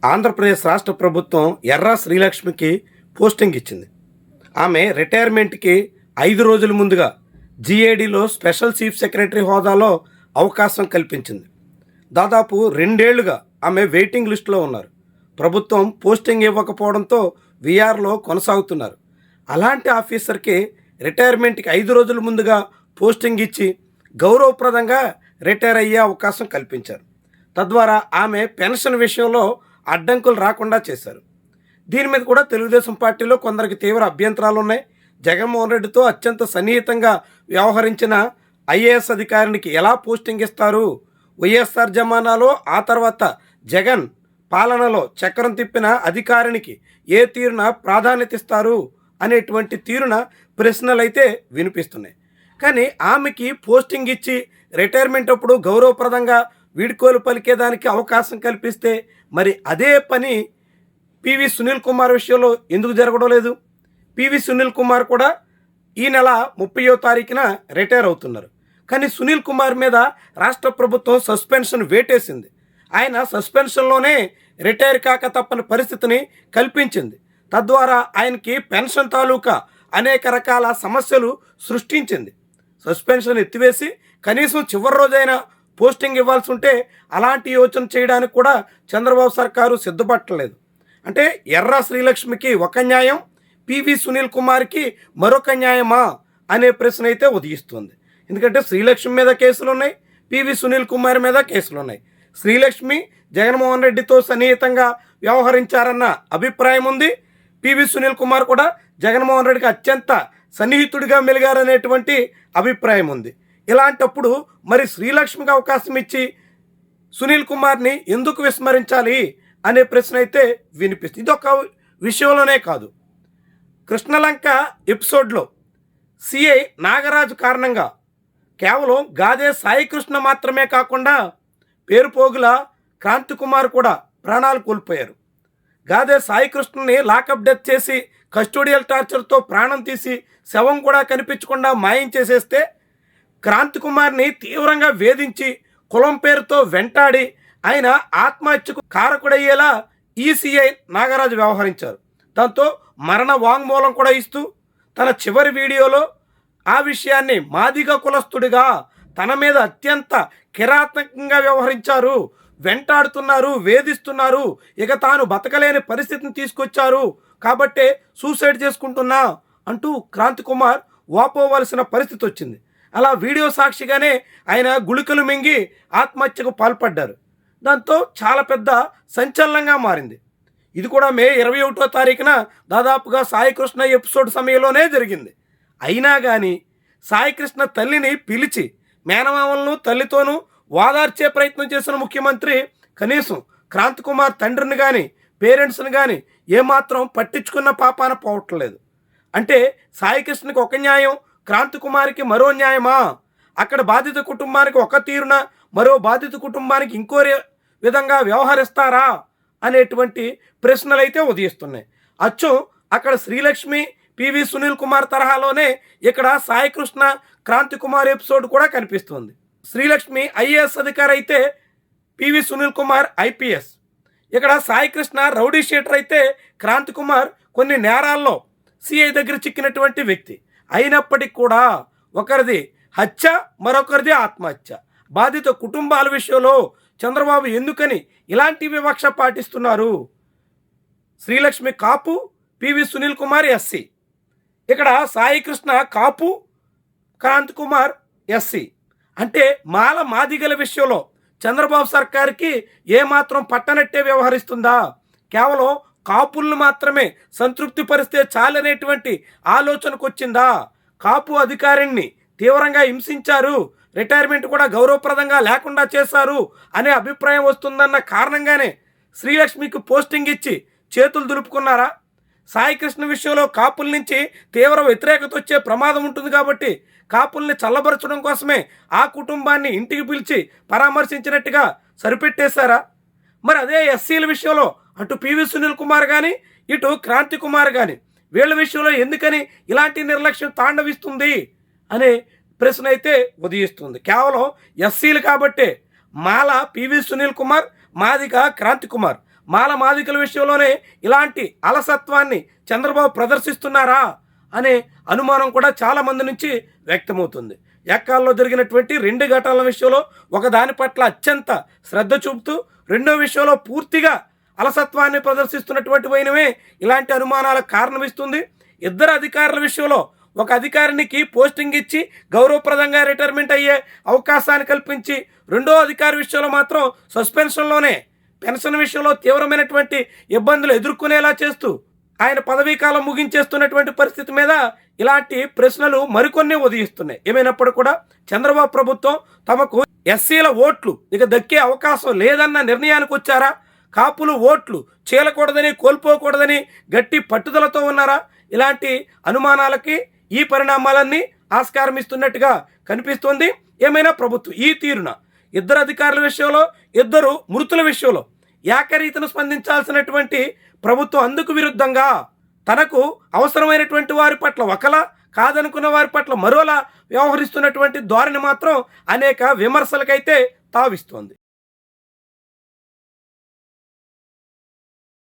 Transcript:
ఆంధ్రప్రదేశ్ రాష్ట్ర ప్రభుత్వం ఎర్రా శ్రీలక్ష్మికి పోస్టింగ్ ఇచ్చింది. ఆమె రిటైర్మెంట్కి 5 రోజుల ముందుగా జీఏడీలో స్పెషల్ చీఫ్ సెక్రటరీ హోదాలో అవకాశం కల్పించింది. దాదాపు 2 ఏళ్లుగా ఆమె వెయిటింగ్ లిస్టులో ఉన్నారు. ప్రభుత్వం పోస్టింగ్ ఇవ్వకపోవడంతో వీఆర్లో కొనసాగుతున్నారు. అలాంటి ఆఫీసర్కి రిటైర్మెంట్కి 5 రోజుల ముందుగా పోస్టింగ్ ఇచ్చి గౌరవప్రదంగా రిటైర్ అయ్యే అవకాశం కల్పించారు. తద్వారా ఆమె పెన్షన్ విషయంలో అడ్డంకులు రాకుండా చేశారు. దీని మీద కూడా తెలుగుదేశం పార్టీలో కొందరికి తీవ్ర అభ్యంతరాలు ఉన్నాయి. జగన్మోహన్ రెడ్డితో అత్యంత సన్నిహితంగా వ్యవహరించిన ఐఏఎస్ అధికారికి ఎలా పోస్టింగ్ ఇస్తారు, వైఎస్ఆర్ జమానాలో ఆ తర్వాత జగన్ పాలనలో చక్రం తిప్పిన అధికారికి ఏ తీరున ప్రాధాన్యత ఇస్తారు అనేటువంటి తీరున ప్రశ్నలు అయితే వినిపిస్తున్నాయి. కానీ ఆమెకి పోస్టింగ్ ఇచ్చి రిటైర్మెంట్ అప్పుడు గౌరవప్రదంగా వీడ్కోలు పలికేదానికి అవకాశం కల్పిస్తే మరి అదే పని పివి సునీల్ కుమార్ విషయంలో ఎందుకు జరగడం లేదు? పివి సునీల్ కుమార్ కూడా ఈ నెల 30వ తారీఖున రిటైర్ అవుతున్నారు. కానీ సునీల్ కుమార్ మీద రాష్ట్ర ప్రభుత్వం సస్పెన్షన్ వేటేసింది. ఆయన సస్పెన్షన్లోనే రిటైర్ కాక తప్పని పరిస్థితిని కల్పించింది. తద్వారా ఆయనకి పెన్షన్ తాలూకా అనేక రకాల సమస్యలు సృష్టించింది. సస్పెన్షన్ ఎత్తివేసి కనీసం చివరి రోజైనా పోస్టింగ్ ఇవ్వాల్సి ఉంటే అలాంటి యోచన చేయడానికి కూడా చంద్రబాబు సర్కారు సిద్ధపట్టలేదు. అంటే ఎర్రా శ్రీలక్ష్మికి ఒక న్యాయం, పివి సునీల్ కుమార్కి మరొక న్యాయమా అనే ప్రశ్న అయితే ఉదయిస్తుంది. ఎందుకంటే శ్రీలక్ష్మి మీద కేసులు ఉన్నాయి, పివి సునీల్ కుమార్ మీద కేసులు ఉన్నాయి. శ్రీలక్ష్మి జగన్మోహన్ రెడ్డితో సన్నిహితంగా వ్యవహరించారన్న అభిప్రాయం ఉంది. పివి సునీల్ కుమార్ కూడా జగన్మోహన్ రెడ్డికి అత్యంత సన్నిహితుడిగా మెలిగారనేటువంటి అభిప్రాయం ఉంది. ఇలాంటప్పుడు మరి శ్రీలక్ష్మికి అవకాశం ఇచ్చి సునీల్ కుమార్ని ఎందుకు విస్మరించాలి అనే ప్రశ్న అయితే వినిపిస్తుంది. ఇదొక విషయంలోనే కాదు, కృష్ణలంక ఎపిసోడ్లో సిఐ నాగరాజు కారణంగా కేవలం గాదే సాయికృష్ణ మాత్రమే కాకుండా పేరుపోగుల క్రాంతి కుమార్ కూడా ప్రాణాలు కోల్పోయారు. గాదే సాయికృష్ణని లాకప్ డెత్ చేసి కస్టోడియల్ టార్చర్తో ప్రాణం తీసి శవం కూడా కనిపించకుండా మాయం చేసేస్తే క్రాంతి కుమార్ని తీవ్రంగా వేధించి కులం పేరుతో వెంటాడి ఆయన ఆత్మహత్యకు కారకుడయ్యేలా ఈసీఐ నాగరాజు వ్యవహరించారు. దాంతో మరణ వాంగ్మూలం కూడా ఇస్తూ తన చివరి వీడియోలో ఆ విషయాన్ని మాదిగ కులస్తుడిగా తన మీద అత్యంత కిరాతకంగా వ్యవహరించారు, వెంటాడుతున్నారు, వేధిస్తున్నారు, ఇక తాను బతకలేని పరిస్థితిని తీసుకొచ్చారు కాబట్టే సూసైడ్ చేసుకుంటున్నా అంటూ క్రాంతి కుమార్ వాపోవలసిన పరిస్థితి వచ్చింది. అలా వీడియో సాక్షిగానే ఆయన గుళికలు మింగి ఆత్మహత్యకు పాల్పడ్డారు. దాంతో చాలా పెద్ద సంచలనంగా మారింది. ఇది కూడా మే 21వ తారీఖున దాదాపుగా సాయికృష్ణ ఎపిసోడ్ సమయంలోనే జరిగింది. అయినా కానీ సాయికృష్ణ తల్లిని పిలిచి మేనమామలను తల్లితోనూ వాదార్చే ప్రయత్నం చేసిన ముఖ్యమంత్రి కనీసం క్రాంతి కుమార్ తండ్రిని కానీ పేరెంట్స్ని కానీ ఏమాత్రం పట్టించుకున్న పాపాన పోవట్లేదు. అంటే సాయికృష్ణకి ఒక న్యాయం, క్రాంతి కుమార్కి మరో న్యాయమా? అక్కడ బాధిత కుటుంబానికి ఒక తీరున, మరో బాధిత కుటుంబానికి ఇంకో విధంగా వ్యవహరిస్తారా అనేటువంటి ప్రశ్నలు అయితే ఉదయిస్తున్నాయి. అచ్చం అక్కడ శ్రీలక్ష్మి పివి సునీల్ కుమార్ తరహాలోనే ఇక్కడ సాయికృష్ణ క్రాంతి కుమార్ ఎపిసోడ్ కూడా కనిపిస్తుంది. శ్రీలక్ష్మి ఐఏఎస్ అధికారి అయితే పివి సునీల్ కుమార్ ఐపీఎస్. ఇక్కడ సాయికృష్ణ రౌడీ షీటర్ అయితే క్రాంతి కుమార్ కొన్ని నేరాల్లో సిఐ దగ్గర చిక్కినటువంటి వ్యక్తి. అయినప్పటికీ కూడా ఒకరిది హత్య, మరొకరిది ఆత్మహత్య. బాధిత కుటుంబాల విషయంలో చంద్రబాబు ఎందుకని ఇలాంటి వివక్ష పాటిస్తున్నారు? శ్రీలక్ష్మి కాపు, పివి సునీల్ కుమార్ ఎస్సీ. ఇక్కడ సాయికృష్ణ కాపు, క్రాంతి కుమార్ ఎస్సీ. అంటే మాల మాదిగల విషయంలో చంద్రబాబు సర్కార్కి ఏమాత్రం పట్టనట్టే వ్యవహరిస్తుందా? కేవలం కాపులను మాత్రమే సంతృప్తి పరిస్తే చాలనేటువంటి ఆలోచనకు వచ్చిందా? కాపు అధికారిని తీవ్రంగా హింసించారు, రిటైర్మెంట్ కూడా గౌరవప్రదంగా లేకుండా చేశారు అనే అభిప్రాయం వస్తుందన్న కారణంగానే శ్రీలక్ష్మికి పోస్టింగ్ ఇచ్చి చేతులు దులుపుకున్నారా? సాయికృష్ణ విషయంలో కాపుల నుంచి తీవ్ర వ్యతిరేకత వచ్చే ప్రమాదం ఉంటుంది కాబట్టి కాపుల్ని చల్లబరచడం కోసమే ఆ కుటుంబాన్ని ఇంటికి పిలిచి పరామర్శించినట్టుగా సరిపెట్టేశారా? మరి అదే ఎస్సీల విషయంలో అటు పివి సునీల్ కుమార్ కానీ ఇటు క్రాంతి కుమార్ కానీ వీళ్ళ విషయంలో ఎందుకని ఇలాంటి నిర్లక్ష్యం తాండవిస్తుంది అనే ప్రశ్న అయితే ఉదయిస్తుంది. కేవలం ఎస్సీలు కాబట్టే మాల పివి సునీల్ కుమార్, మాదిగ క్రాంతి కుమార్, మాల మాదికల విషయంలోనే ఇలాంటి అలసత్వాన్ని చంద్రబాబు ప్రదర్శిస్తున్నారా అనే అనుమానం కూడా చాలా మంది నుంచి వ్యక్తమవుతుంది. ఏకాల్లో జరిగినటువంటి 2 ఘటనల విషయంలో ఒకదాని పట్ల అత్యంత శ్రద్ధ చూపుతూ రెండో విషయంలో పూర్తిగా అలసత్వాన్ని ప్రదర్శిస్తున్నటువంటి వైనమే ఇలాంటి అనుమానాలకు కారణమిస్తుంది. ఇద్దరు అధికారుల విషయంలో ఒక అధికారికి పోస్టింగ్ ఇచ్చి గౌరవప్రదంగా రిటైర్మెంట్ అయ్యే అవకాశాన్ని కల్పించి రెండో అధికారి విషయంలో మాత్రం సస్పెన్షన్లోనే పెన్షన్ విషయంలో తీవ్రమైనటువంటి ఇబ్బందులు ఎదుర్కొనేలా చేస్తూ ఆయన పదవీ కాలం ముగించేస్తున్నటువంటి పరిస్థితి మీద ఇలాంటి ప్రశ్నలు మరికొన్ని ఉదయిస్తున్నాయి. ఏమైనప్పుడు కూడా చంద్రబాబు ప్రభుత్వం తమకు ఎస్సీల ఓట్లు ఇక దక్కే అవకాశం లేదన్న నిర్ణయానికి వచ్చారా? కాపులు ఓట్లు చీలకూడదని కోల్పోకూడదని గట్టి పట్టుదలతో ఉన్నారా? ఇలాంటి అనుమానాలకి ఈ పరిణామాలన్నీ ఆస్కారం ఇస్తున్నట్టుగా కనిపిస్తోంది. ఏమైనా ప్రభుత్వం ఈ తీరున ఇద్దరు అధికారుల విషయంలో ఇద్దరు మృతుల విషయంలో ఏకరీతిని స్పందించాల్సినటువంటి ప్రభుత్వం అందుకు విరుద్ధంగా తనకు అవసరమైనటువంటి వారి పట్ల ఒకలా కాదనుకున్న వారి పట్ల మరోలా వ్యవహరిస్తున్నటువంటి ధోరణి మాత్రం అనేక విమర్శలకైతే తావిస్తోంది.